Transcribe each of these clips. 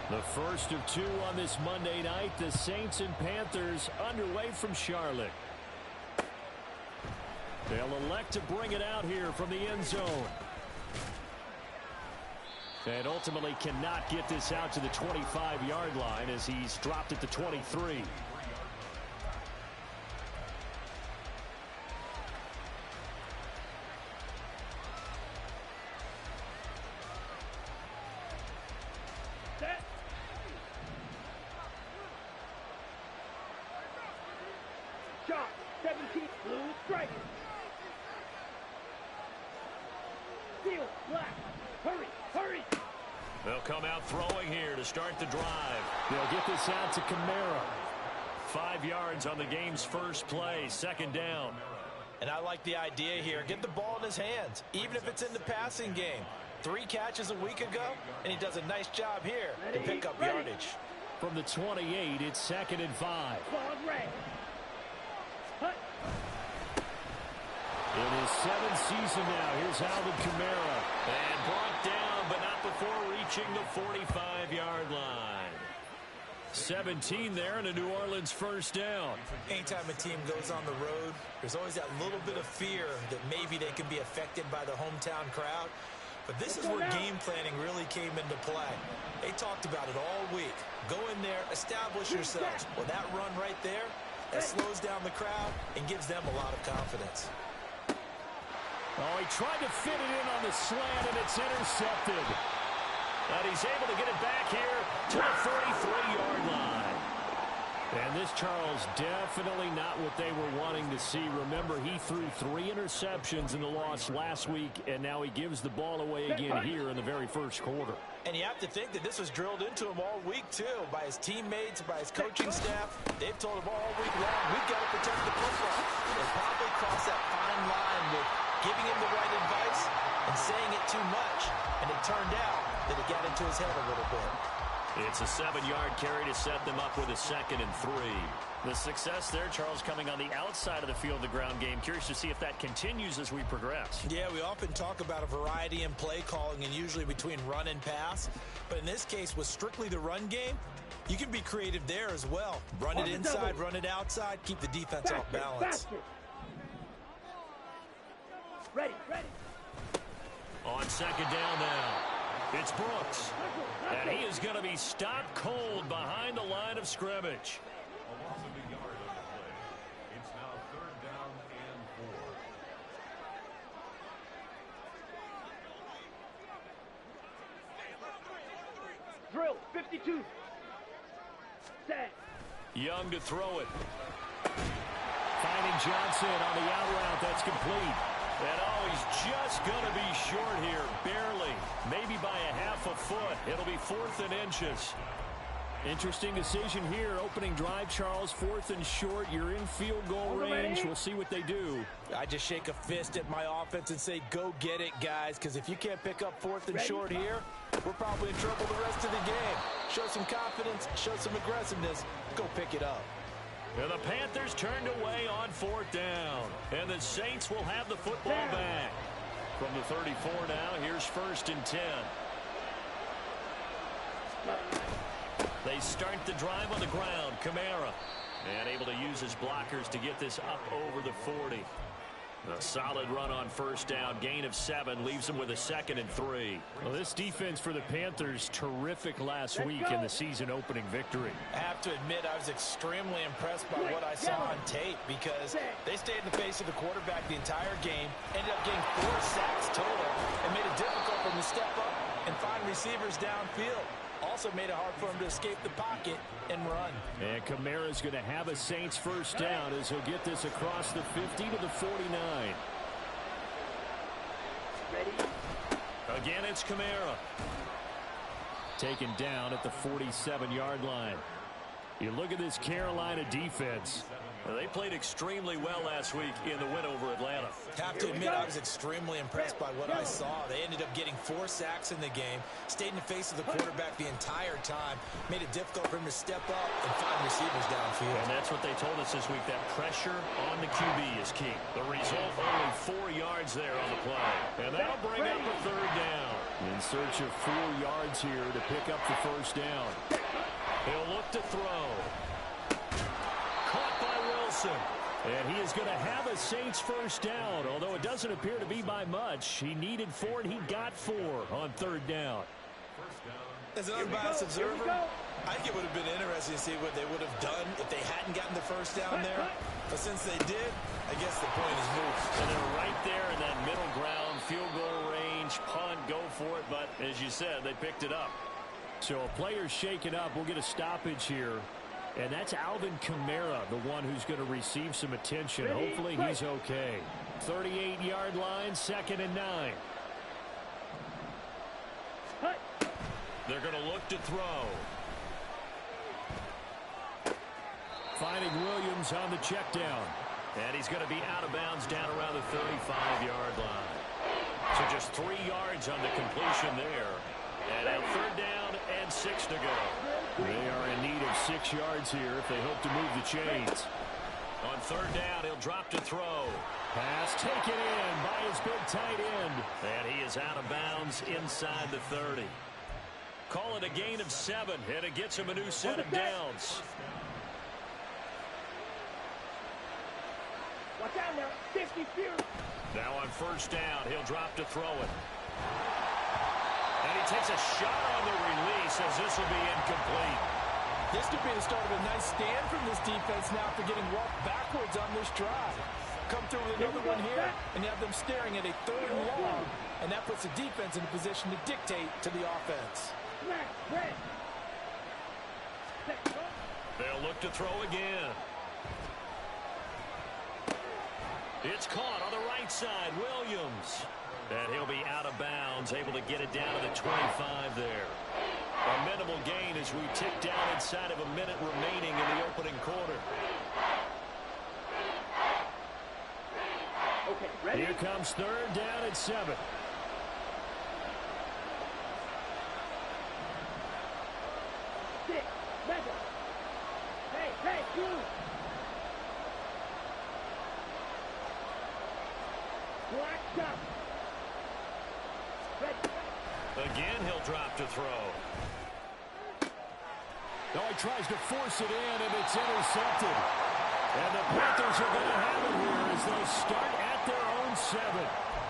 The first of two on this Monday night, the Saints and Panthers underway from Charlotte. They'll elect to bring it out here from the end zone. And ultimately cannot get this out to the 25-yard line as he's dropped at the 23. Shot, 17, blue strike. Steel, black, hurry, hurry. They'll come out throwing here to start the drive. They'll get this out to Kamara. 5 yards on the game's first play, second down. And I like the idea here. Get the ball in his hands, even if it's in the passing game. 3 catches a week ago, and he does a nice job here to pick up yardage. From the 28, it's second and 5. In his 7th season now, here's Alvin Kamara. And brought down, but not before reaching the 45-yard line. 17 there and a New Orleans first down. Anytime a team goes on the road, there's always that little bit of fear that maybe they can be affected by the hometown crowd. But this is where game planning really came into play. They talked about it all week. Go in there, establish yourselves. Well, that run right there, that slows down the crowd and gives them a lot of confidence. Oh, he tried to fit it in on the slant, and it's intercepted. And he's able to get it back here to the 43-yard line. And this, Charles, definitely not what they were wanting to see. Remember, he threw 3 interceptions in the loss last week, and now he gives the ball away again here in the very first quarter. And you have to think that this was drilled into him all week, too, by his teammates, by his coaching staff. They've told him all week long, we've got to protect the football. They probably crossed that fine line with giving him the right advice and saying it too much. And it turned out that it got into his head a little bit. It's a 7-yard carry to set them up with a 2nd and 3. The success there, Charles, coming on the outside of the field, the ground game. Curious to see if that continues as we progress. Yeah, we often talk about a variety in play calling and usually between run and pass. But in this case, with strictly the run game, you can be creative there as well. Run it inside, run it outside, keep the defense off balance. Ready, ready. On 2nd down now, it's Brooks. And he is going to be stopped cold behind the line of scrimmage. It's now 3rd down and 4. Drill, 52. Set. Young to throw it. Finding Johnson on the out route. That's complete. And oh, he's just going to be short here. Barely. Maybe by a half a foot. It'll be 4th and inches. Interesting decision here. Opening drive, Charles. 4th and short. You're in field goal range. We'll see what they do. I just shake a fist at my offense and say, go get it, guys. Because if you can't pick up 4th and short here, we're probably in trouble the rest of the game. Show some confidence. Show some aggressiveness. Go pick it up. And the Panthers turned away on 4th down. And the Saints will have the football back. From the 34 now, here's 1st and 10. They start the drive on the ground. Kamara. And able to use his blockers to get this up over the 40. A solid run on 1st down. Gain of 7 leaves them with a 2nd and 3. Well, this defense for the Panthers, terrific last week in the season opening victory. I have to admit I was extremely impressed by what I saw on tape because they stayed in the face of the quarterback the entire game, ended up getting 4 sacks total, and made it difficult for him to step up and find receivers downfield. Also made it hard for him to escape the pocket and run. And Kamara's going to have a Saints first down as he'll get this across the 50 to the 49. Ready. Again, it's Kamara. Taken down at the 47-yard line. You look at this Carolina defense. They played extremely well last week in the win over Atlanta. Have to admit, I was extremely impressed by what I saw. They ended up getting 4 sacks in the game, stayed in the face of the quarterback the entire time, made it difficult for him to step up and find receivers downfield. And that's what they told us this week, that pressure on the QB is key. The result, only 4 yards there on the play. And that'll bring up a 3rd down. In search of 4 yards here to pick up the first down. He'll look to throw. Caught by Wilson. And he is going to have a Saints first down, although it doesn't appear to be by much. He needed 4, and he got 4 on 3rd down. As an unbiased observer, I think it would have been interesting to see what they would have done if they hadn't gotten the first down there. But since they did, I guess the point is moot. And they're right there in that middle ground, field goal range, punt, go for it. But as you said, they picked it up. So a player's shaken up. We'll get a stoppage here. And that's Alvin Kamara, the one who's going to receive some attention. Hopefully he's okay. 38-yard line, 2nd and 9. They're going to look to throw. Finding Williams on the check down. And he's going to be out of bounds down around the 35-yard line. So just 3 yards on the completion there. And at 3rd down and 6 to go. They are in need of 6 yards here if they hope to move the chains. On 3rd down, he'll drop to throw. Pass taken in by his big tight end. And he is out of bounds inside the 30. Call it a gain of 7, and it gets him a new set of downs. Watch out now. 50 feet. Now on 1st down, he'll drop to throw it. And he takes a shot on the release as this will be incomplete. This could be the start of a nice stand from this defense now after getting walked backwards on this drive. Come through with another one here, and you have them staring at a 3rd and long, and that puts the defense in a position to dictate to the offense. They'll look to throw again. It's caught on the right side, Williams. And he'll be out of bounds, able to get it down to the 25 there. A minimal gain as we tick down inside of a minute remaining in the opening quarter. Okay, ready? Here comes 3rd down and 7. Hey, you! Blacked up. Ready. Again, he'll drop to throw. No, he tries to force it in, and it's intercepted. And the Panthers are going to have it here as they start at their own 7.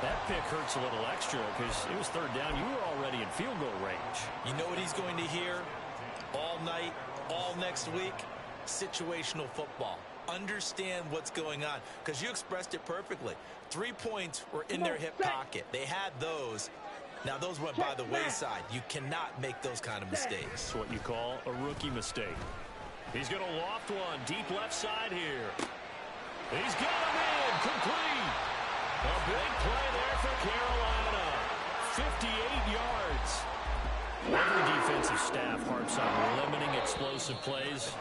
That pick hurts a little extra because it was 3rd down. You were already in field goal range. You know what he's going to hear all night, all next week? Situational football. Understand what's going on, because you expressed it perfectly. 3 points were in their hip pocket. They had those. Now, those went by the wayside. You cannot make those kind of mistakes. That's what you call a rookie mistake. He's going to loft one deep left side here. He's got him in. Complete. A big play there for Carolina. 58 yards. Every defensive staff harps on limiting explosive plays.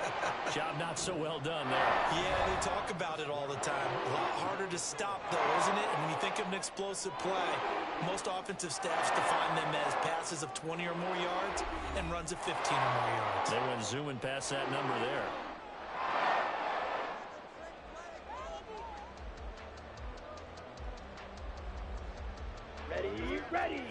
Job not so well done there. Yeah, they talk about it all the time. A lot harder to stop, though, isn't it? And when you think of an explosive play, most offensive staffs define them as passes of 20 or more yards and runs of 15 or more yards. They went zooming past that number there. Ready, ready.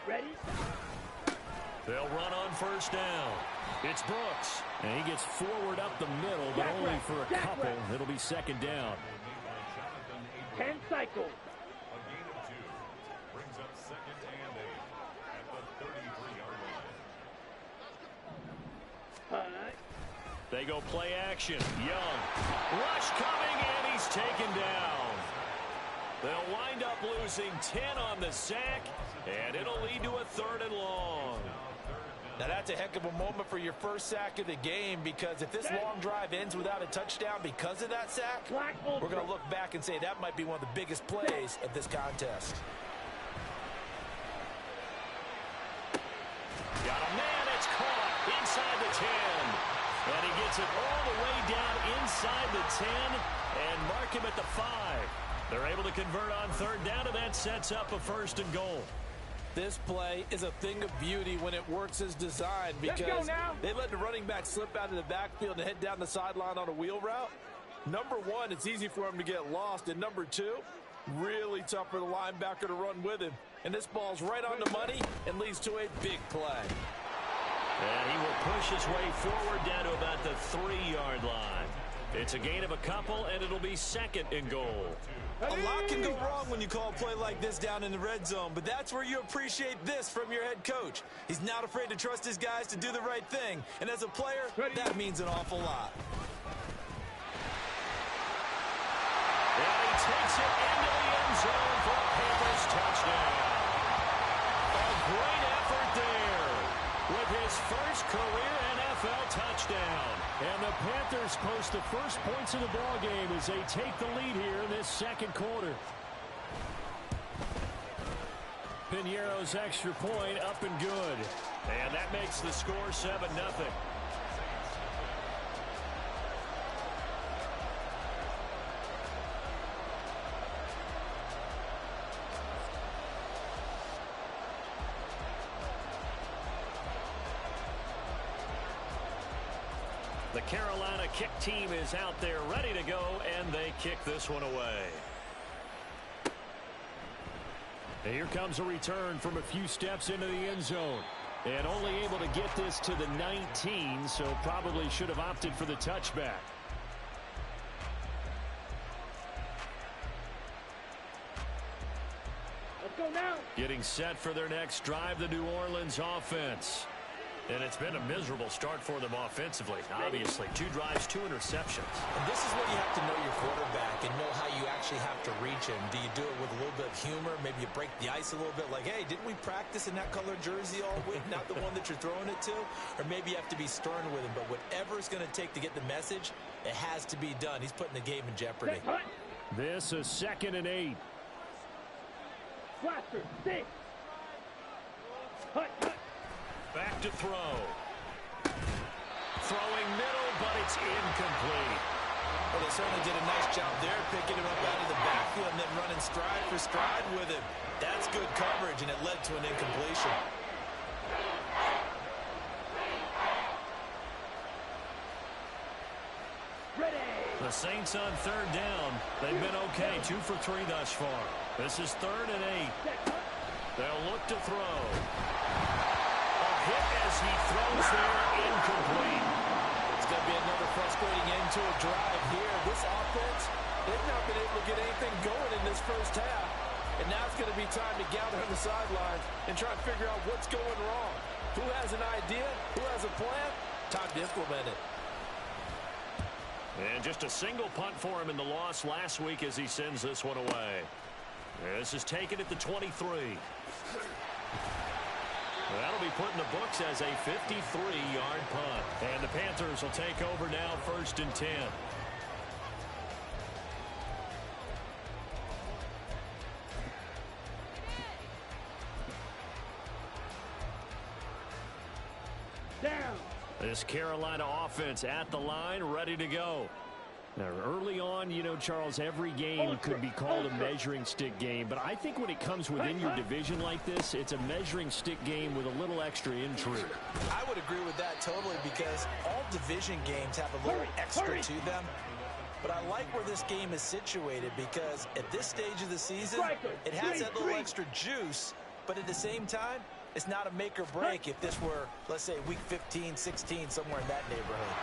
Ready? They'll run on 1st down. It's Brooks. And he gets forward up the middle, but only for a couple. It'll be 2nd down. 10 cycles. A gain of 2 brings up 2nd and 8 at the 33-yard line. They go play action. Young. Rush coming, and he's taken down. They'll wind up losing 10 on the sack, and it'll lead to a 3rd and long. Now, that's a heck of a moment for your first sack of the game, because if this long drive ends without a touchdown because of that sack, we're going to look back and say that might be one of the biggest plays of this contest. Got a man. It's caught inside the 10. And he gets it all the way down inside the 10 and mark him at the 5. They're able to convert on 3rd down, and that sets up a 1st and goal. This play is a thing of beauty when it works as designed because they let the running back slip out of the backfield and head down the sideline on a wheel route. Number one, it's easy for him to get lost. And number two, really tough for the linebacker to run with him. And this ball's right on the money and leads to a big play. And he will push his way forward down to about the 3-yard line. It's a gain of a couple, and it'll be second and goal. A lot can go wrong when you call a play like this down in the red zone, but that's where you appreciate this from your head coach. He's not afraid to trust his guys to do the right thing, and as a player, that means an awful lot. And he takes it into the end zone for a Panthers touchdown. A great effort there with his first career NFL touchdown. And the Panthers post the first points of the ballgame as they take the lead here in this second quarter. Piñeiro's extra point up and good. And that makes the score 7-0. The Carolina kick team is out there ready to go, and they kick this one away. And here comes a return from a few steps into the end zone. And only able to get this to the 19, so probably should have opted for the touchback. Let's go now. Getting set for their next drive, the New Orleans offense. And it's been a miserable start for them offensively. Obviously, 2 drives, 2 interceptions. And this is where you have to know your quarterback and know how you actually have to reach him. Do you do it with a little bit of humor? Maybe you break the ice a little bit like, hey, didn't we practice in that color jersey all week? Not the one that you're throwing it to? Or maybe you have to be stern with him. But whatever it's going to take to get the message, it has to be done. He's putting the game in jeopardy. This is 2nd and 8. Blaster, 6. Hut. Back to throw. Throwing middle, but it's incomplete. Well, they certainly did a nice job there, picking him up out of the backfield and then running stride for stride with him. That's good coverage, and it led to an incompletion. Ready. The Saints on 3rd down. They've been okay, 2 for 3 thus far. This is 3rd and 8. They'll look to throw. Hit as he throws there, incomplete. It's going to be another frustrating end to a drive here. This offense, they've not been able to get anything going in this first half. And now it's going to be time to gather on the sidelines and try and figure out what's going wrong. Who has an idea? Who has a plan? Time to implement it. And just a single punt for him in the loss last week as he sends this one away. This is taken at the 23. That'll be put in the books as a 53-yard punt. And the Panthers will take over now, 1st and 10. Down. This Carolina offense at the line, ready to go. Now, early on, you know, Charles, every game could be called a measuring stick game. But I think when it comes within your division like this, it's a measuring stick game with a little extra intrigue. I would agree with that totally because all division games have a little extra to them. But I like where this game is situated because at this stage of the season, it has that little extra juice. But at the same time, it's not a make or break if this were, let's say, week 15, 16, somewhere in that neighborhood.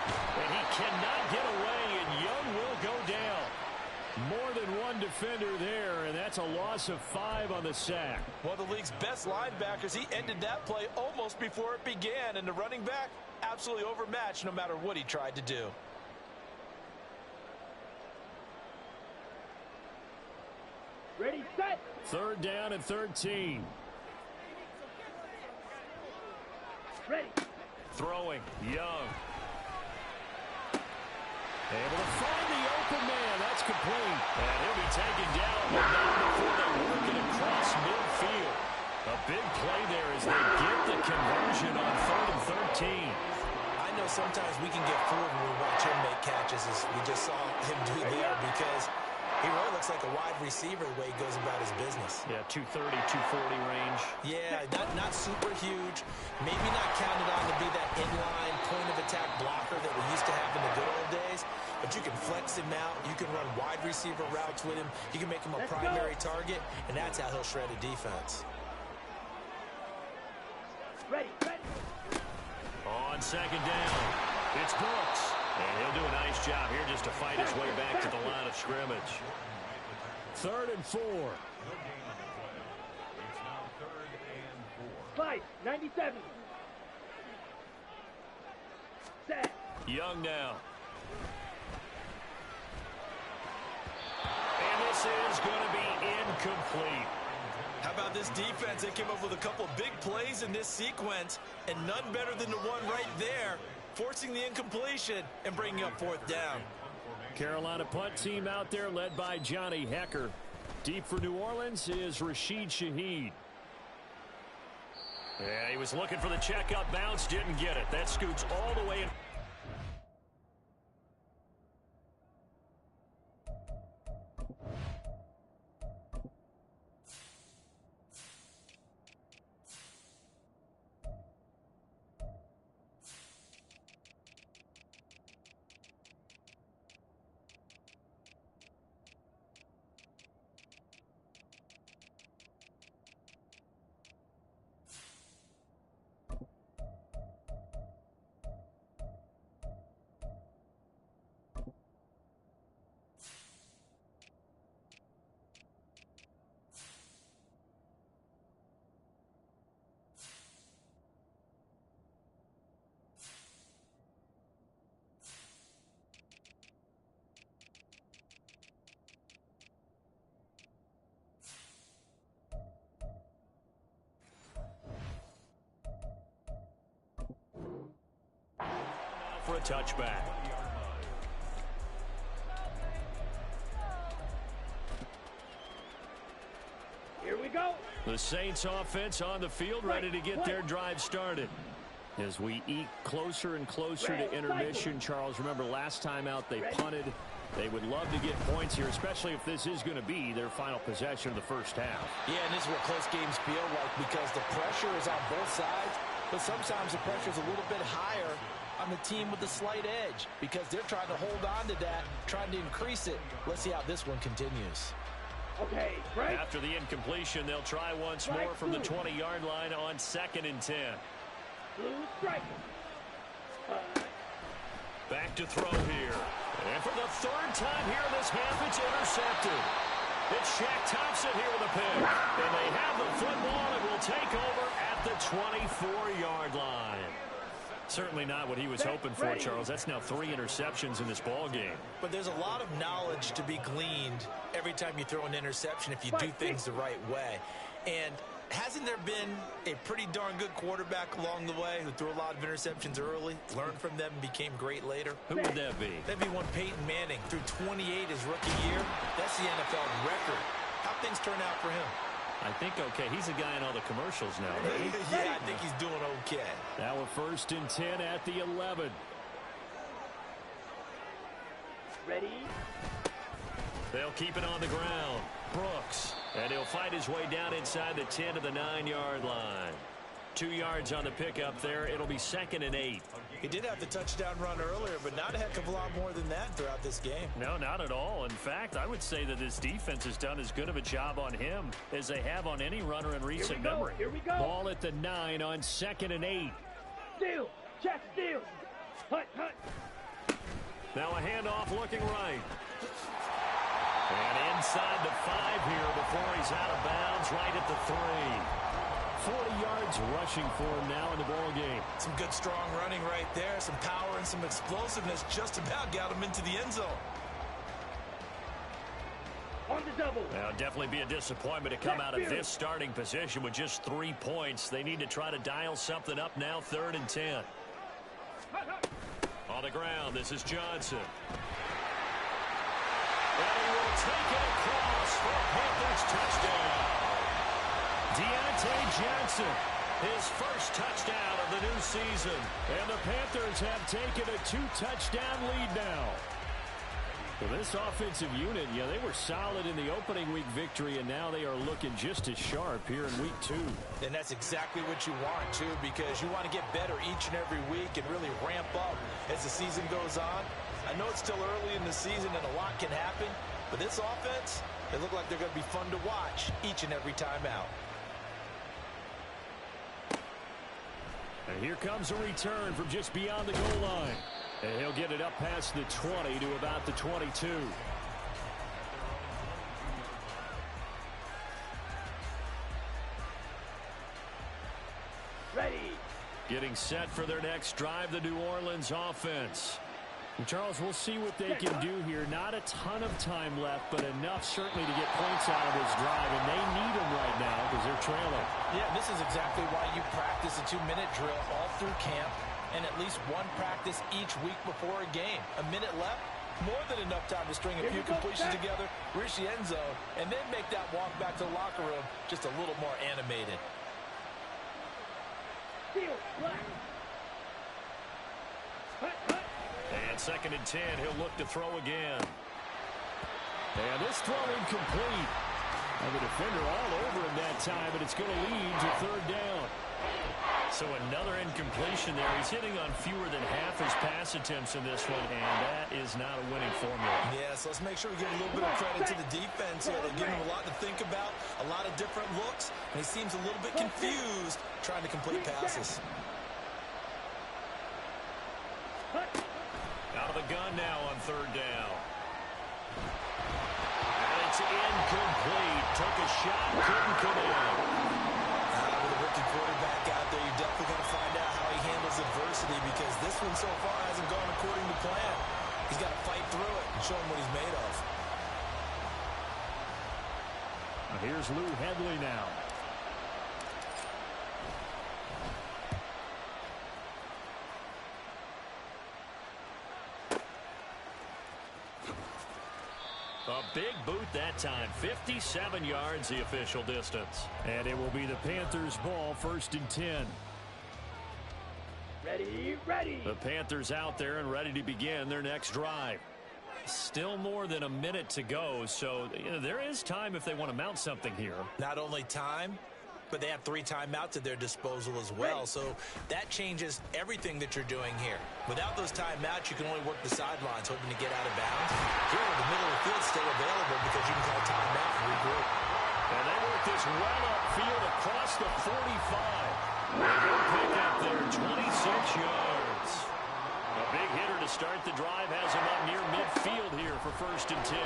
And he cannot get away, and Young will go down. More than one defender there, and that's a loss of 5 on the sack. One of the league's best linebackers, he ended that play almost before it began, and the running back absolutely overmatched no matter what he tried to do. Ready, set. 3rd down and 13. Ready. Throwing, Young. Able to find the open man. That's complete. And he'll be taken down, but not before they work it across midfield. A big play there as they get the conversion on 3rd and 13. I know sometimes we can get fooled when we watch him make catches, as we just saw him do there, because He really looks like a wide receiver the way he goes about his business. Yeah, 230, 240 range. Yeah, not super huge. Maybe not counted on to be that inline point-of-attack blocker that we used to have in the good old days. But you can flex him out. You can run wide receiver routes with him. You can make him a primary target, and that's how he'll shred a defense. Ready, ready. On second down, it's Brooks. And he'll do a nice job here just to fight his way back to the line of scrimmage. 3rd and 4. Fight, 97. Set. Young now. And this is going to be incomplete. How about this defense? They came up with a couple of big plays in this sequence, and none better than the one right there, forcing the incompletion and bringing up 4th down. Carolina punt team out there led by Johnny Hecker. Deep for New Orleans is Rashid Shaheed. Yeah, he was looking for the checkup bounce, didn't get it. That scoots all the way in. For a touchback. Here we go. The Saints offense on the field, ready to get their drive started. As we eke closer and closer to intermission, Charles, remember last time out they punted. They would love to get points here, especially if this is going to be their final possession of the first half. Yeah, and this is what close games feel like because the pressure is on both sides, but sometimes the pressure is a little bit higher on the team with the slight edge because they're trying to hold on to that, trying to increase it. Let's see how this one continues. Okay, right. After the incompletion, they'll try once more from the 20-yard line on 2nd and 10. Blue strike. Back to throw here. And for the 3rd time here in this half, it's intercepted. It's Shaq Thompson here with a pick. And they have the football and will take over at the 24-yard line. Certainly not what he was hoping for, Charles. That's now 3 interceptions in this ball game. But there's a lot of knowledge to be gleaned every time you throw an interception if you do things the right way. And hasn't there been a pretty darn good quarterback along the way who threw a lot of interceptions early, learned from them, and became great later? Who would that be? That'd be one Peyton Manning. Threw 28 his rookie year. That's the NFL record. How'd things turn out for him? I think okay. He's a guy in all the commercials now, right? Yeah, I think he's doing okay. Now we're 1st and 10 at the 11. Ready. They'll keep it on the ground. Brooks. And he'll fight his way down inside the 10 to the 9-yard line. 2 yards on the pickup there. It'll be 2nd and 8. He did have the touchdown run earlier, but not a heck of a lot more than that throughout this game. No, not at all. In fact, I would say that this defense has done as good of a job on him as they have on any runner in recent memory. Here we go. Ball at the 9 on 2nd and 8. Steal. Check steal. Hut, hut. Now a handoff looking right. And inside the 5 here before he's out of bounds right at the 3. 40 yards rushing for him now in the ball game. Some good strong running right there. Some power and some explosiveness just about got him into the end zone. On the double. Now, definitely be a disappointment to come out of this starting position with just 3 points. They need to try to dial something up now, 3rd and 10. On the ground, this is Johnson. And he will take it across for a Panthers touchdown. Deontay Johnson, his first touchdown of the new season. And the Panthers have taken a 2-touchdown lead now. Well, this offensive unit, yeah, they were solid in the opening week victory, and now they are looking just as sharp here in week 2. And that's exactly what you want, too, because you want to get better each and every week and really ramp up as the season goes on. I know it's still early in the season and a lot can happen, but this offense, they look like they're going to be fun to watch each and every time out. And here comes a return from just beyond the goal line. And he'll get it up past the 20 to about the 22. Ready. Getting set for their next drive, the New Orleans offense. And Charles, we'll see what they can do here. Not a ton of time left, but enough certainly to get points out of this drive. And they need them right now because they're trailing. Yeah, this is exactly why you practice a 2-minute drill all through camp and at least one practice each week before a game. A minute left, more than enough time to string a few completions together, reach the end zone, and then make that walk back to the locker room just a little more animated. And 2nd and 10, he'll look to throw again. And this throw incomplete. And the defender all over him that time, but it's going to lead to 3rd down. So another incompletion there. He's hitting on fewer than half his pass attempts in this one, and that is not a winning formula. Yes, let's make sure we give a little bit of credit to the defense here. They're giving him a lot to think about, a lot of different looks, and he seems a little bit confused trying to complete passes. Out of the gun now on 3rd down. And it's incomplete. Took a shot, couldn't come in. With a rookie quarterback out there, you're definitely going to find out how he handles adversity because this one so far hasn't gone according to plan. He's got to fight through it and show him what he's made of. Here's Lou Hedley now. A big boot that time. 57 yards the official distance. And it will be the Panthers' ball, 1st and 10. Ready. The Panthers out there and ready to begin their next drive. Still more than a minute to go, so there is time if they want to mount something here. Not only time, but they have 3 timeouts at their disposal as well. So that changes everything that you're doing here. Without those timeouts, you can only work the sidelines, hoping to get out of bounds. Here, the middle of the field is still available because you can call timeout and regroup. And they work this well upfield across the 45. Good pick up there, 26 yards. A big hitter to start the drive has him up near midfield here for 1st and 10.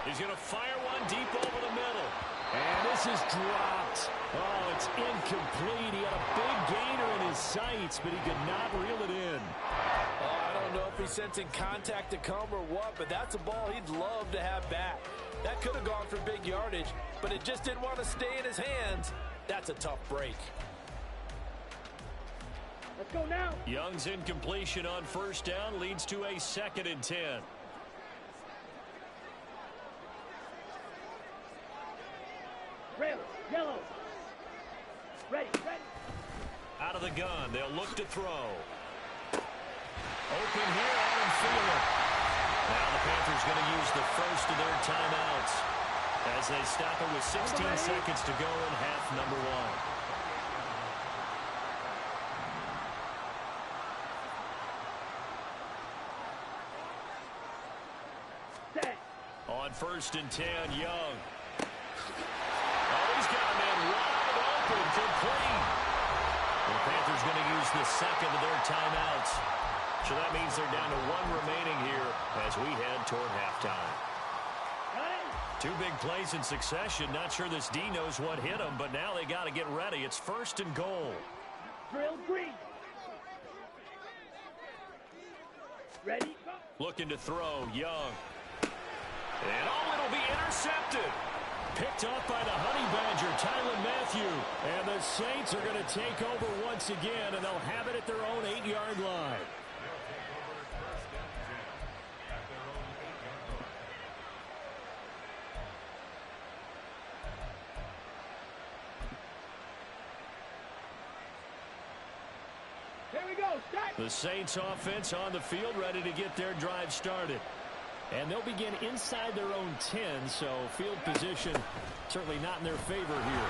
He's going to fire one deep over the middle. And this is dropped. Oh, it's incomplete. He had a big gainer in his sights, but he could not reel it in. I don't know if he's sensing contact to come or what, but that's a ball he'd love to have back. That could have gone for big yardage, but it just didn't want to stay in his hands. That's a tough break. Let's go now. Young's incompletion on 1st down leads to a 2nd and 10. Red, yellow. Ready. Out of the gun, they'll look to throw. Open here, Adam Thielen. Now the Panthers going to use the first of their timeouts as they stop it with 16 seconds to go in half number 1. Set. On 1st and 10, Young. Oh, he's got a man wide open, complete. The Panthers going to use the 2nd of their timeouts. So that means they're down to 1 remaining here as we head toward halftime. 2 big plays in succession. Not sure this D knows what hit him, but now they got to get ready. It's 1st and goal. Drill green. Ready. Looking to throw, Young. And oh, it'll be intercepted. Picked off by the Honey Badger, Tyrann Mathieu. And the Saints are going to take over once again, and they'll have it at their own 8-yard line. Here we go. Start. The Saints offense on the field, ready to get their drive started. And they'll begin inside their own 10, so field position certainly not in their favor here.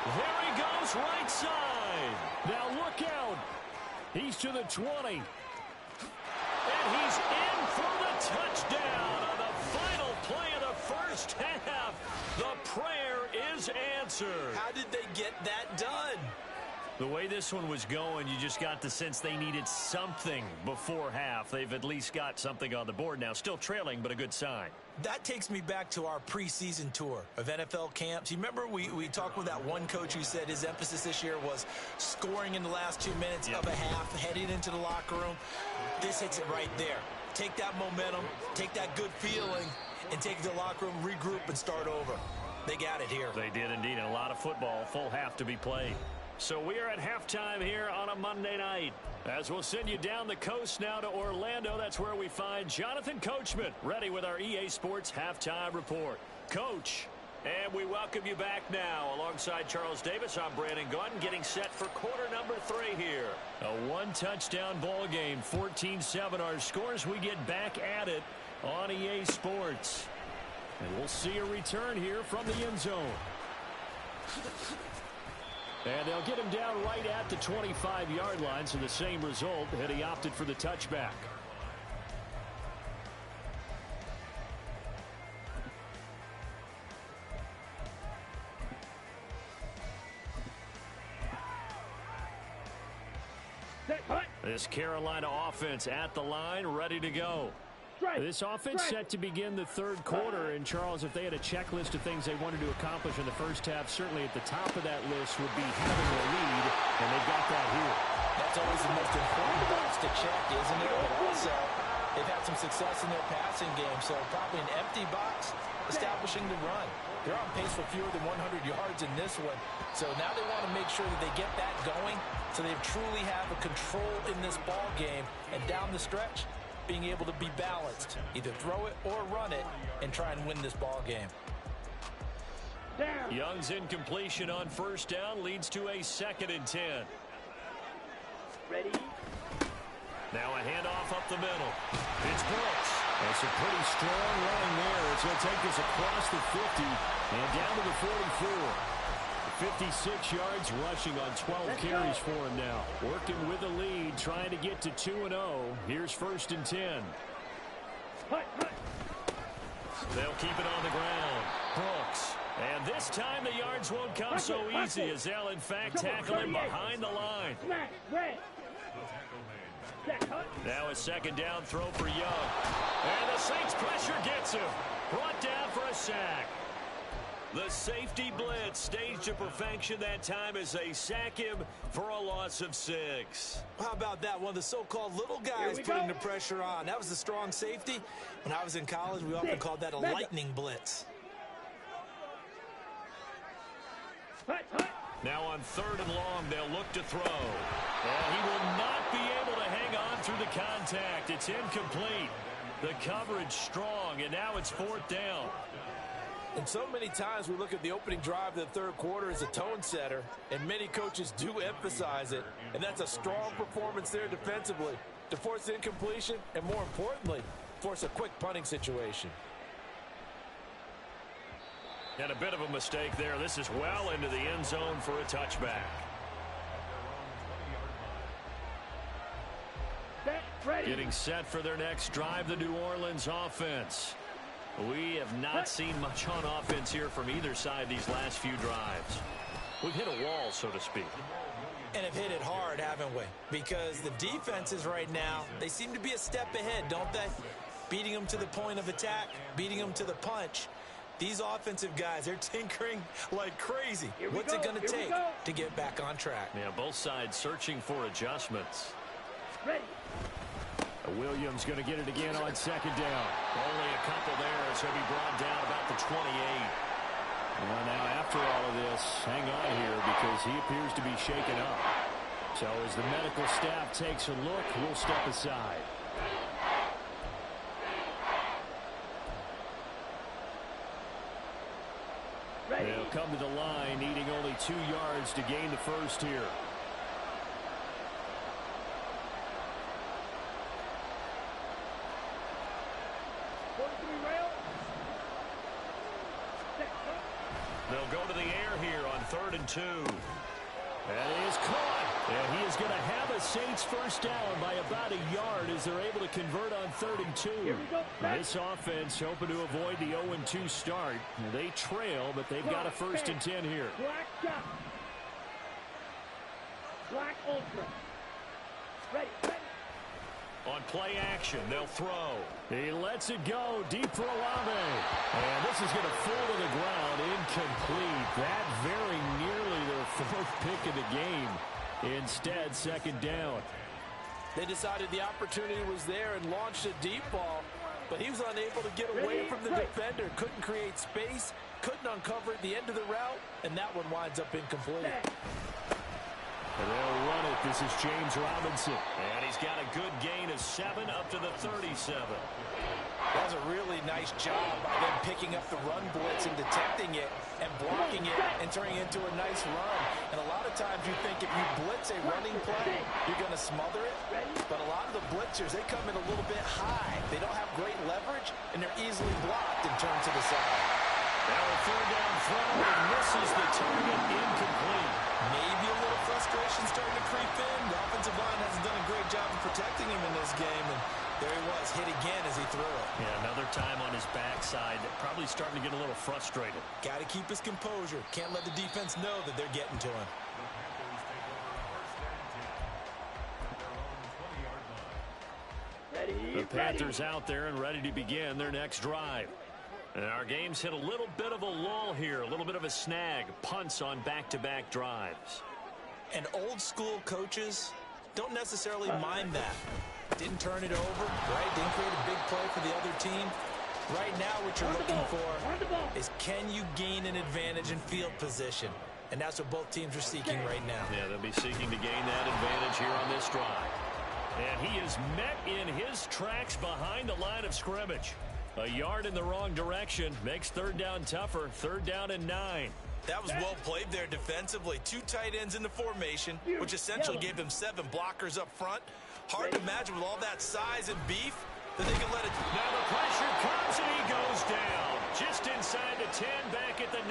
There he goes, right side. Now look out. He's to the 20. And he's in for the touchdown on the final play of the first half. The prayer is answered. How did they get that done? The way this one was going, you just got the sense they needed something before half. They've at least got something on the board now. Still trailing, but a good sign. That takes me back to our preseason tour of NFL camps. You remember we talked with that one coach who said his emphasis this year was scoring in the last 2 minutes of a half, heading into the locker room. This hits it right there. Take that momentum, take that good feeling, and take it to the locker room, regroup, and start over. They got it here. They did indeed. And a lot of football, full half to be played. So we are at halftime here on a Monday night. As we'll send you down the coast now to Orlando, that's where we find Jonathan Coachman, ready with our EA Sports Halftime Report. Coach, and we welcome you back now. Alongside Charles Davis, I'm Brandon Gordon, getting set for quarter number 3 here. A one-touchdown ball game, 14-7 our scores. We get back at it on EA Sports. And we'll see a return here from the end zone. And they'll get him down right at the 25-yard line, so the same result, and he opted for the touchback. This Carolina offense at the line, ready to go. This offense set to begin the third quarter. And, Charles, if they had a checklist of things they wanted to accomplish in the first half, certainly at the top of that list would be having a lead, and they've got that here. That's always the most important box to check, isn't it? But also, they've had some success in their passing game, so probably an empty box establishing the run. They're on pace for fewer than 100 yards in this one, so now they want to make sure that they get that going so they truly have a control in this ball game, and down the stretch, being able to be balanced, either throw it or run it, and try and win this ball game. Young's incompletion on first down leads to a 2nd and 10. Ready? Now a handoff up the middle. It's Brooks. That's a pretty strong running there. It's going to take us across the 50 and down to the 44. 56 yards rushing on 12 carries for him now. Working with the lead, trying to get to 2-0. Here's 1st and 10. They'll keep it on the ground. Brooks. And this time the yards won't come so easy as they'll, in fact, tackle him behind the line. Now a 2nd down throw for Young. And the Saints pressure gets him. Brought down for a sack. The safety blitz staged to perfection that time as they sack him for a loss of 6. How about that? One of the so-called little guys putting the pressure on. That was the strong safety. When I was in college, we often called that a lightning blitz. Now on 3rd and long, they'll look to throw. And he will not be able to hang on through the contact. It's incomplete. The coverage strong, and now it's 4th down. And so many times we look at the opening drive of the third quarter as a tone setter, and many coaches do emphasize it. And that's a strong performance there defensively to force incompletion and, more importantly, force a quick punting situation. And a bit of a mistake there. This is well into the end zone for a touchback. Getting set for their next drive, the New Orleans offense. We have not seen much on offense here from either side these last few drives. We've hit a wall, so to speak. And have hit it hard, haven't we? Because the defenses right now, they seem to be a step ahead, don't they? Beating them to the point of attack, beating them to the punch. These offensive guys, they're tinkering like crazy. What's it going to take to get back on track? Yeah, both sides searching for adjustments. Ready. Williams going to get it again on 2nd down. Only a couple there as he'll be brought down about the 28. Well, now after all of this, hang on here because he appears to be shaken up. So as the medical staff takes a look, we'll step aside. They'll come to the line, needing only 2 yards to gain the first here. They'll go to the air here on 3rd and 2. And it is caught. And he is going to have a Saints first down by about a yard as they're able to convert on 3rd and 2. This offense hoping to avoid the 0-2 start. They trail, but they've got a 1st and 10 here. Black shot. Black ultra. Ready. On play action, they'll throw. He lets it go deep for Olave. And this is going to fall to the ground, incomplete. That very nearly their 4th pick of the game. Instead, 2nd down. They decided the opportunity was there and launched a deep ball, but he was unable to get away from the defender. Couldn't create space, couldn't uncover at the end of the route, and that one winds up incomplete. And they'll run it. This is James Robinson. And he's got a good gain of 7 up to the 37. That was a really nice job by them picking up the run blitz and detecting it and blocking it and turning it into a nice run. And a lot of times you think if you blitz a running play, you're going to smother it. But a lot of the blitzers, they come in a little bit high. They don't have great leverage, and they're easily blocked and turned to the side. Now a 3rd down throw and misses the target, incomplete. Maybe a little frustration starting to creep in. The offensive line hasn't done a great job of protecting him in this game, and there he was, hit again as he threw it. Yeah, another time on his backside, probably starting to get a little frustrated. Got to keep his composure. Can't let the defense know that they're getting to him. The Panthers out there and ready to begin their next drive. And our game's hit a little bit of a lull here, a little bit of a snag. Punts on back-to-back drives. And old school coaches don't necessarily mind that. Didn't turn it over, right? Didn't create a big play for the other team. Right now what you're looking for is can you gain an advantage in field position? And that's what both teams are seeking right now. Yeah, they'll be seeking to gain that advantage here on this drive. And he is met in his tracks behind the line of scrimmage. A yard in the wrong direction makes 3rd down tougher. 3rd down and 9. That was well played there defensively. 2 tight ends in the formation, which essentially gave them 7 blockers up front. Hard to imagine with all that size and beef that they can let it. Now the pressure comes and he goes down. Just inside the 10, back at the 9.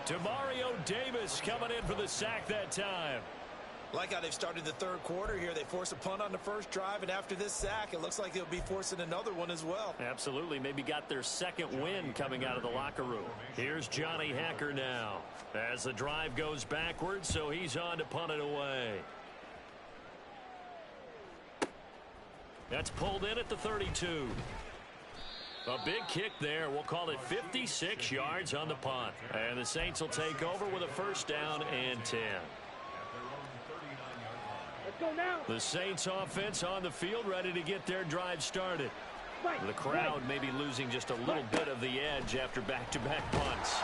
Demario Davis coming in for the sack that time. Like how they've started the 3rd quarter here. They force a punt on the first drive, and after this sack, it looks like they'll be forcing another one as well. Absolutely. Maybe got their 2nd win coming out of the locker room. Here's Johnny Hacker now as the drive goes backwards, so he's on to punt it away. That's pulled in at the 32. A big kick there. We'll call it 56 yards on the punt. And the Saints will take over with a 1st down and 10. The Saints offense on the field ready to get their drive started. The crowd may be losing just a little bit of the edge after back-to-back punts.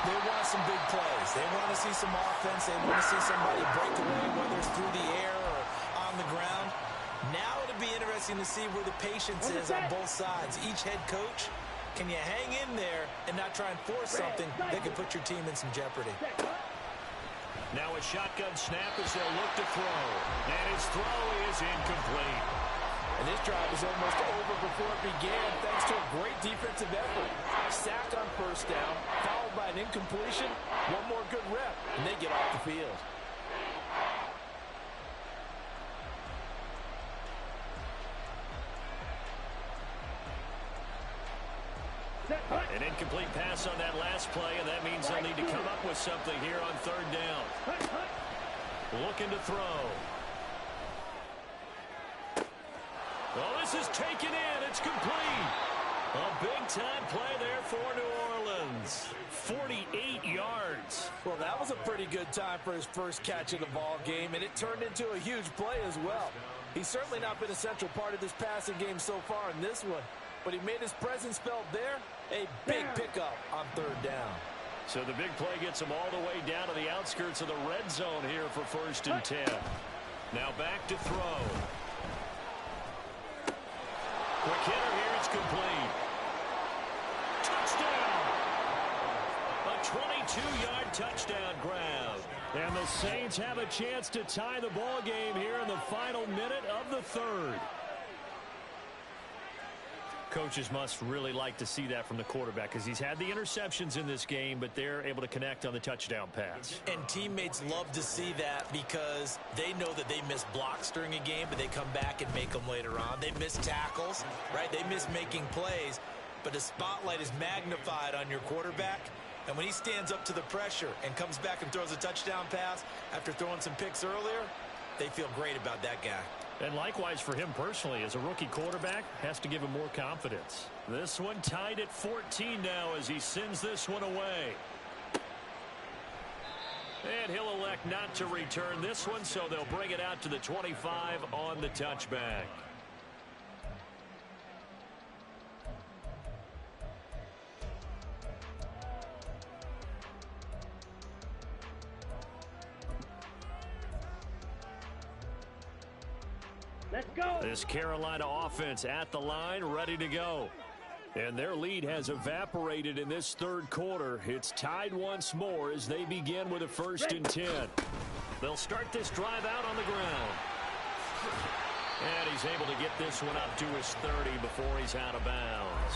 They want some big plays. They want to see some offense. They want to see somebody break away, whether it's through the air or on the ground. Now it'll be interesting to see where the patience is on both sides. Each head coach, can you hang in there and not try and force something that could put your team in some jeopardy? Now a shotgun snap as they'll look to throw. And his throw is incomplete. And this drive is almost over before it began thanks to a great defensive effort. Sack on 1st down, followed by an incompletion. One more good rep, and they get off the field. An incomplete pass on that last play, and that means they'll need to come up with something here on 3rd down. Looking to throw. Oh, this is taken in. It's complete. A big-time play there for New Orleans. 48 yards. Well, that was a pretty good time for his first catch of the ball game, and it turned into a huge play as well. He's certainly not been a central part of this passing game so far in this one, but he made his presence felt there. A big pickup on 3rd down. So the big play gets him all the way down to the outskirts of the red zone here for 1st and 10. Now back to throw. Quick hitter here, it's complete. Touchdown! A 22-yard touchdown grab. And the Saints have a chance to tie the ball game here in the final minute of the third. Coaches must really like to see that from the quarterback because he's had the interceptions in this game, but they're able to connect on the touchdown pass. And teammates love to see that because they know that they miss blocks during a game, but they come back and make them later on. They miss tackles, right? They miss making plays, but the spotlight is magnified on your quarterback. And when he stands up to the pressure and comes back and throws a touchdown pass after throwing some picks earlier, they feel great about that guy. And likewise for him personally, as a rookie quarterback, has to give him more confidence. This one tied at 14 now as he sends this one away. And he'll elect not to return this one, so they'll bring it out to the 25 on the touchback. Let's go. This Carolina offense at the line, ready to go. And their lead has evaporated in this third quarter. It's tied once more as they begin with a 1st and 10. They'll start this drive out on the ground. And he's able to get this one up to his 30 before he's out of bounds.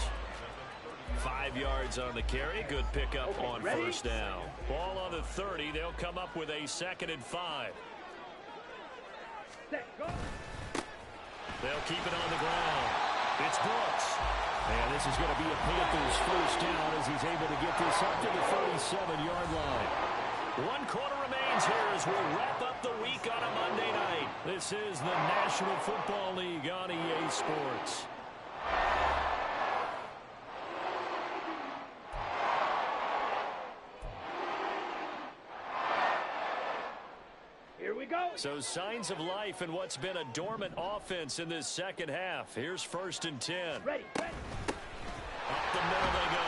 5 yards on the carry. Good pickup on first down. Ball on the 30. They'll come up with a 2nd and 5. Set, go. They'll keep it on the ground. It's Brooks. And this is going to be a Panthers first down as he's able to get this up to the 37-yard line. 1 quarter remains here as we wrap up the week on a Monday night. This is the National Football League on EA Sports. Here we go. So signs of life in what's been a dormant offense in this second half. Here's 1st and 10. Ready, ready. Up the middle they go.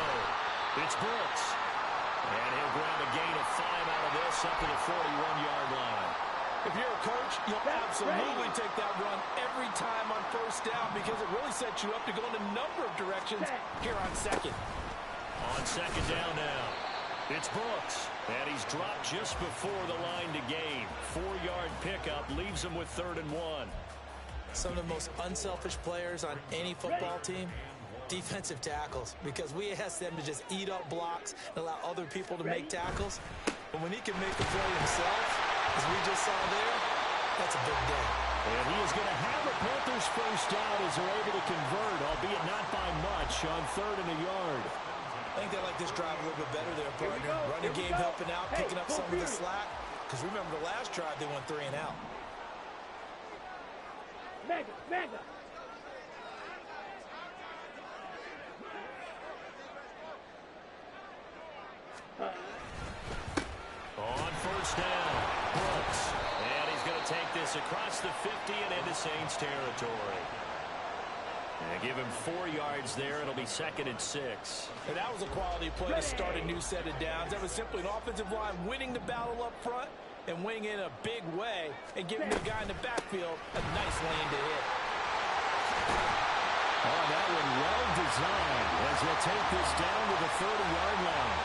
It's Brooks. And he'll grab a gain of 5 out of this up to the 41-yard line. If you're a coach, you'll absolutely take that run every time on first down because it really sets you up to go in a number of directions here on second. On second down now. It's Brooks. And he's dropped just before the line to gain. 4-yard pickup leaves him with 3rd and 1. Some of the most unselfish players on any football team, defensive tackles, because we ask them to just eat up blocks and allow other people to make tackles. But when he can make a play himself, as we just saw there, that's a big day. And he is going to have a Panthers first down as they're able to convert, albeit not by much, on 3rd and a yard. I think they like this drive a little bit better there, partner. Running game helping out, picking up some of the slack. Because remember, the last drive, they went 3 and out. Mega, mega. On first down, Brooks. And he's going to take this across the 50 and into Saints territory. And give him 4 yards there. It'll be 2nd and 6. And that was a quality play to start a new set of downs. That was simply an offensive line winning the battle up front and winning in a big way and giving the guy in the backfield a nice lane to hit. Oh, that one well designed as he'll take this down to the 30-yard line.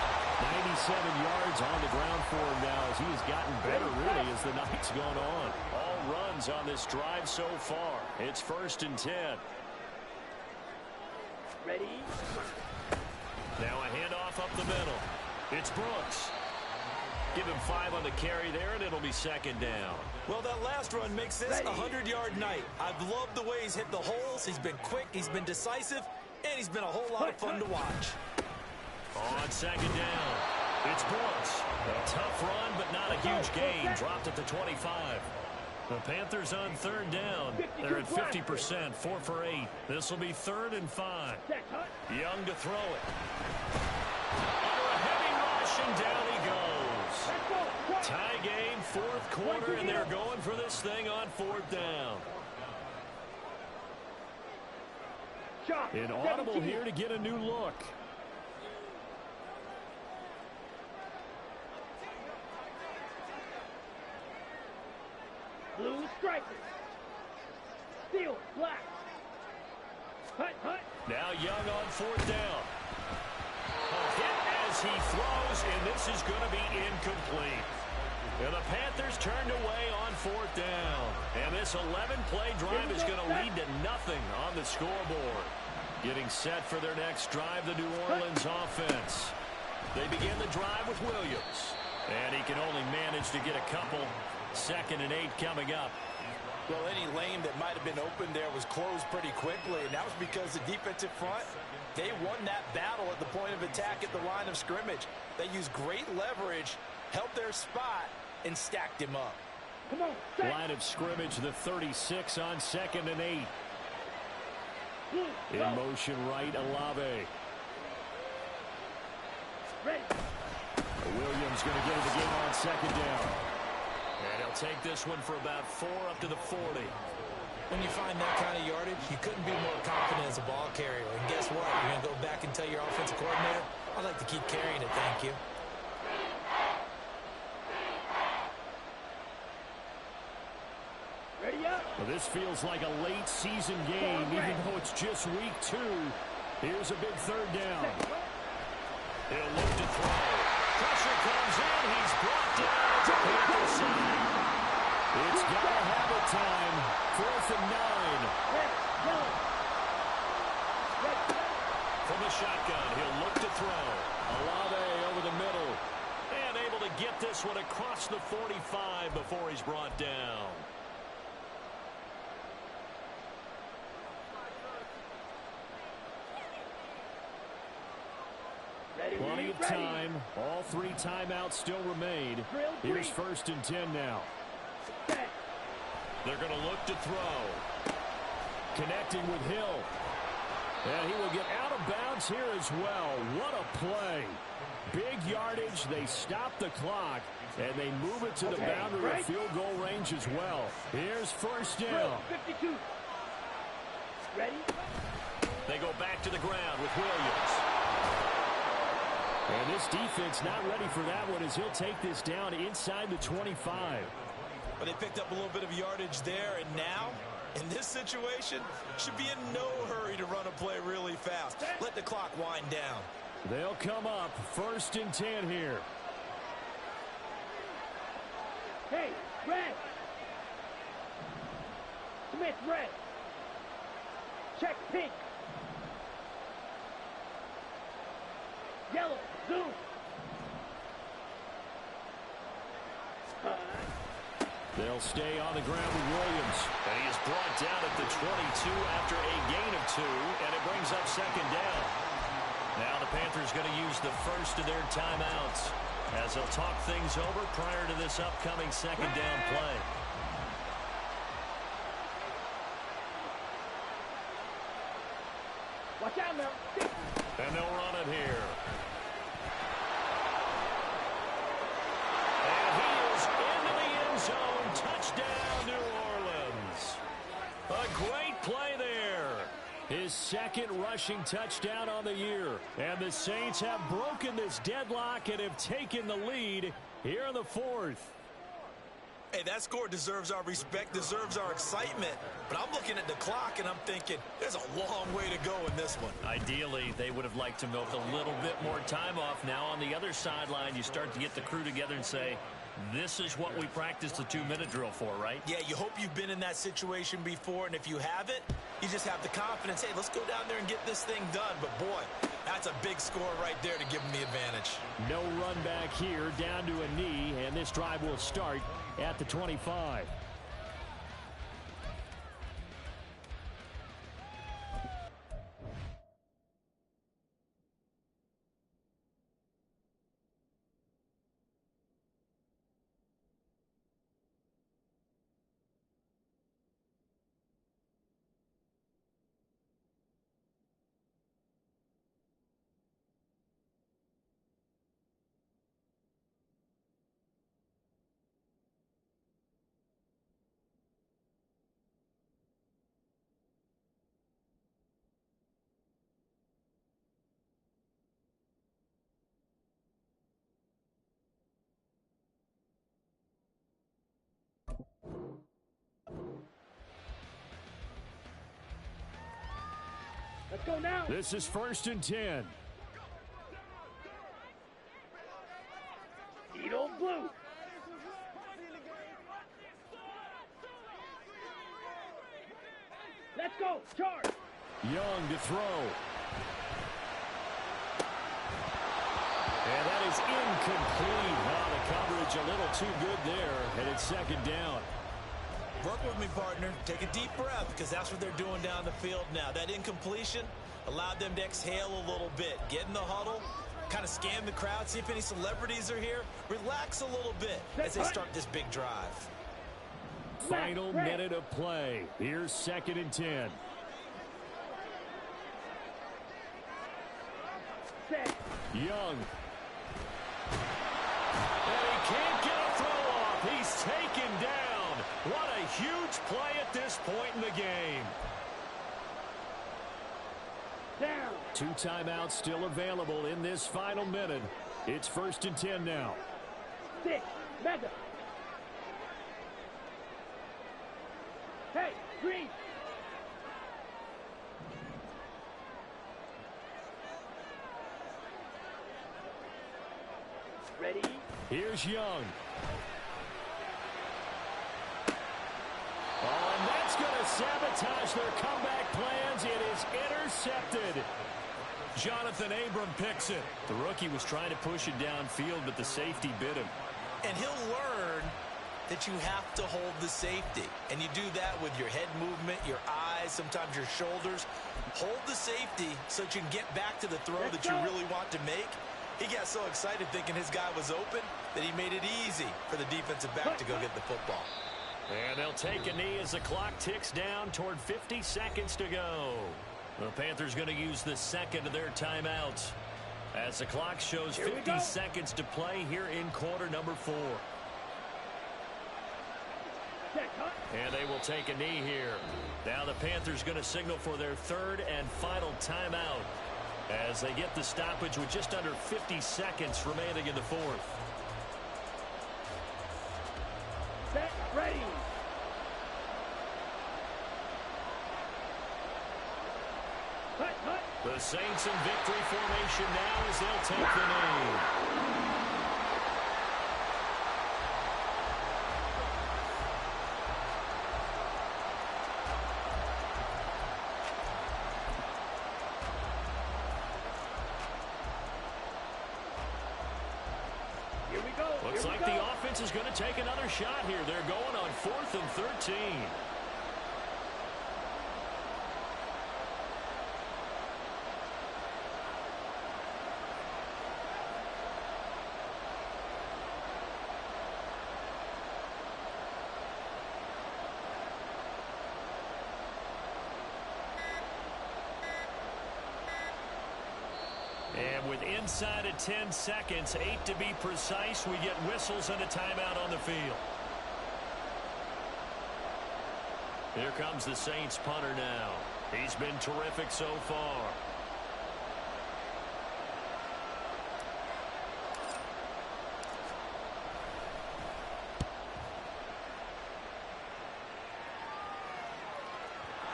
97 yards on the ground for him now as he has gotten better really as the night's gone on. All runs on this drive so far. It's 1st and 10. Ready. Now a handoff up the middle. It's Brooks. Give him 5 on the carry there, and it'll be 2nd down. Well, that last run makes this a 100-yard night. I've loved the way he's hit the holes. He's been quick, he's been decisive, and he's been a whole lot of fun to watch. On 2nd down, it's Brooks. A tough run, but not a huge gain. Dropped at the 25. The Panthers on 3rd down. They're at 50%, 4 for 8. This will be 3rd and 5. Young to throw it. Under a heavy rush, and down he goes. Tie game, 4th quarter, and they're going for this thing on 4th down. Inaudible here to get a new look. Blue stripers. Steel, black. Hut, hut. Now Young on 4th down. A hit as he throws, and this is going to be incomplete. And the Panthers turned away on fourth down. And this 11-play drive is going to lead to nothing on the scoreboard. Getting set for their next drive, the New Orleans offense. They begin the drive with Williams. And he can only manage to get a couple. 2nd and 8 coming up. Well, any lane that might have been open there was closed pretty quickly, and that was because the defensive front, they won that battle at the point of attack at the line of scrimmage. They used great leverage, held their spot, and stacked him up. Come on, line of scrimmage, the 36 on 2nd and 8. In motion right, Olave. Ready. Williams going to get it again on 2nd down. And he'll take this one for about 4 up to the 40. When you find that kind of yardage, you couldn't be more confident as a ball carrier. And guess what? You're going to go back and tell your offensive coordinator, I'd like to keep carrying it, thank you. Ready up. Well, this feels like a late season game, even though it's just week 2. Here's a big 3rd down. He'll look to throw. Pressure comes in. He's brought down at the Panthers side. It's got to have a time. 4th and 9. From the shotgun, he'll look to throw. Olave over the middle. And able to get this one across the 45 before he's brought down. Plenty of time. All 3 timeouts still remain. Here's 1st and 10 now. They're going to look to throw. Connecting with Hill. And he will get out of bounds here as well. What a play. Big yardage. They stop the clock. And they move it to the boundary of field goal range as well. Here's 1st down. 52. Ready? They go back to the ground with Williams. And this defense not ready for that one as he'll take this down inside the 25. But they picked up a little bit of yardage there, and now, in this situation, should be in no hurry to run a play really fast. Let the clock wind down. They'll come up 1st and 10 here. Hey, red. Smith, red. Check pink. Yellow, zoom. They'll stay on the ground with Williams. And he is brought down at the 22 after a gain of 2, and it brings up 2nd down. Now the Panthers going to use the first of their timeouts as they'll talk things over prior to this upcoming 2nd down play. Watch out now. And they'll run it here. And he is into the end zone. Touchdown, New Orleans. A great play there. His 2nd rushing touchdown on the year. And the Saints have broken this deadlock and have taken the lead here in the 4th. Hey, that score deserves our respect, deserves our excitement. But I'm looking at the clock, and I'm thinking, there's a long way to go in this one. Ideally, they would have liked to milk a little bit more time off. Now on the other sideline, you start to get the crew together and say, this is what we practiced the 2-minute drill for, right? Yeah, you hope you've been in that situation before, and if you haven't, you just have the confidence, hey, let's go down there and get this thing done. But, boy, that's a big score right there to give them the advantage. No run back here, down to a knee, and this drive will start at the 25. Let's go now. This is 1st and 10. Let's go. Charge. Young to throw. And that is incomplete. Wow, the coverage a little too good there, and it's second down. Work with me, partner. Take a deep breath, because that's what they're doing down the field now. That incompletion allowed them to exhale a little bit. Get in the huddle, kind of scan the crowd, see if any celebrities are here. Relax a little bit as they start this big drive. Final minute of play. Here's 2nd and 10. Young. And he can't get a throw off. He's taken down. What a huge play at this point in the game. Down. 2 timeouts still available in this final minute. It's 1st and 10 now. 6. Mega. Hey, green. Ready? Here's Young. Oh, and that's going to sabotage their comeback plans. It is intercepted. Jonathan Abram picks it. The rookie was trying to push it downfield, but the safety bit him. And he'll learn that you have to hold the safety. And you do that with your head movement, your eyes, sometimes your shoulders. Hold the safety so that you can get back to the throw that you really want to make. He got so excited thinking his guy was open that he made it easy for the defensive back to go get the football. And they'll take a knee as the clock ticks down toward 50 seconds to go. The Panthers going to use the second of their timeouts as the clock shows 50 seconds to play here in quarter number 4. And they will take a knee here. Now the Panthers going to signal for their 3rd and final timeout as they get the stoppage with just under 50 seconds remaining in the 4th. Set. Ready. Hut, hut. The Saints in victory formation now as they'll take the knee. Looks like the offense is going to take another shot here. They're going on 4th and 13. And with inside of 10 seconds, 8 to be precise, we get whistles and a timeout on the field. Here comes the Saints punter now. He's been terrific so far.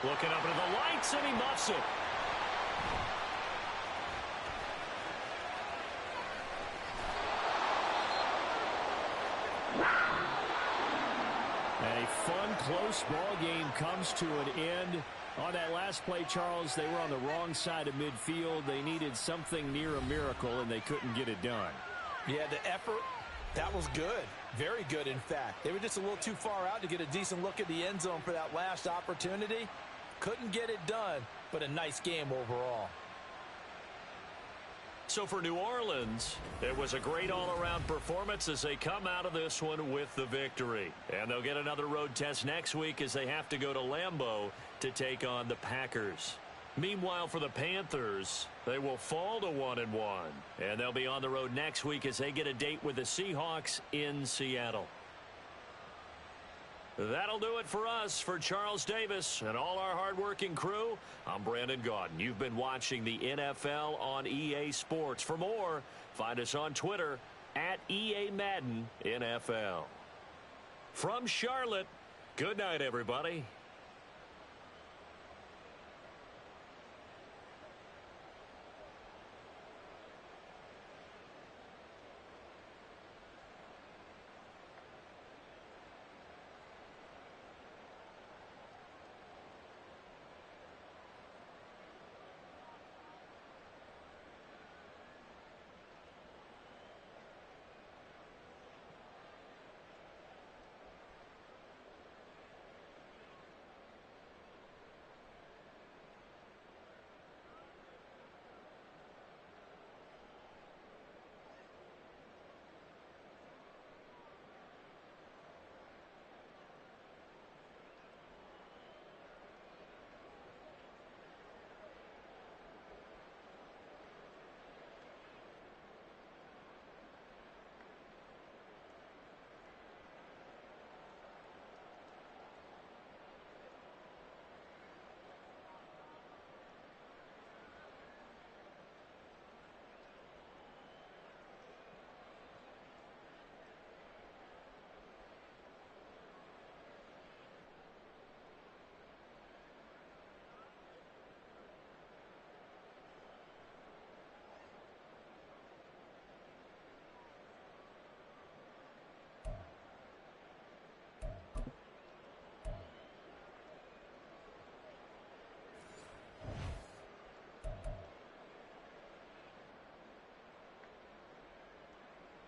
Looking up into the lights, and he muffs it. A fun, close ball game comes to an end. On that last play, Charles, they were on the wrong side of midfield. They needed something near a miracle, and they couldn't get it done. Yeah, the effort, that was good. Very good, in fact. They were just a little too far out to get a decent look at the end zone for that last opportunity. Couldn't get it done, but a nice game overall. So for New Orleans, it was a great all-around performance as they come out of this one with the victory. And they'll get another road test next week as they have to go to Lambeau to take on the Packers. Meanwhile, for the Panthers, they will fall to 1-1. And they'll be on the road next week as they get a date with the Seahawks in Seattle. That'll do it for us. For Charles Davis and all our hardworking crew, I'm Brandon Gaudin. You've been watching the NFL on EA Sports. For more, find us on Twitter at EA Madden NFL. From Charlotte, good night, everybody.